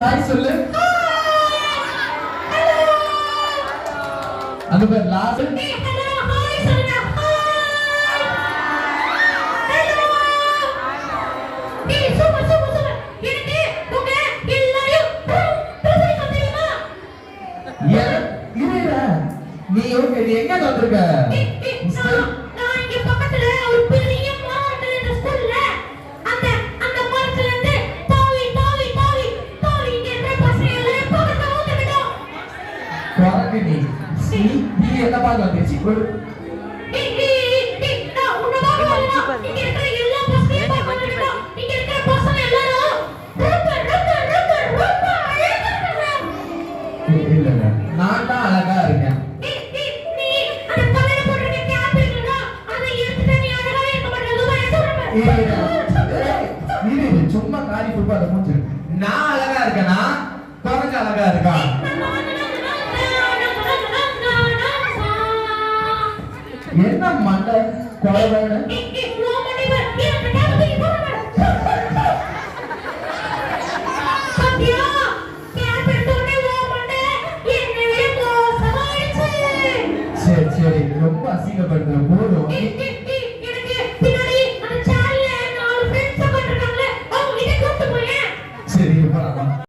Hi சொல்லு. அந்த பேர் லாஸ்ட். ஹலோ ஹாய் சொல்லுங்க. ஏய் சூப்பர் சூப்பர் சூப்பர். எனக்கு உங்க எல்லாரும் பிரசரி தெரியுமா? இருடா. நீ எங்க வந்திருக்க? நான் இங்க பக்கத்துல ஒரு பெரிய மரம் இருக்கு ஸ்கூல்ல. அந்த மரத்துல இருந்து தாவி இங்க இருக்கிற பசங்க எல்லாரும் பக்கத்துல வந்துட்டோம். குரங்கு நீ என்ன பாக்க வந்துச்சு? நான் உன்ன பாக்க இங்க இருக்கிற எல்லா பசங்களையும் பாக்க வந்துட்டோம். இங்க இருக்கிற பசங்க எல்லாரும் ரொம்ப அழகா இல்ல நான் தான் அழகா இருக்கேன். நீ அந்த தலையில போட்டுருக்க கேப் இருக்குல்ல அதை எடுத்துட்டு நீ அழகாவே இருக்க மாட்டே. இது சும்மா காரி கொடுப்பாத மூச்சு. நான் அழகா இருக்கேனா? குரங்கு அழகா இருக்கா? என்ன மண்டை குழந்தை சரி ரொம்ப அசிங்கப்படுத்துற போதும்.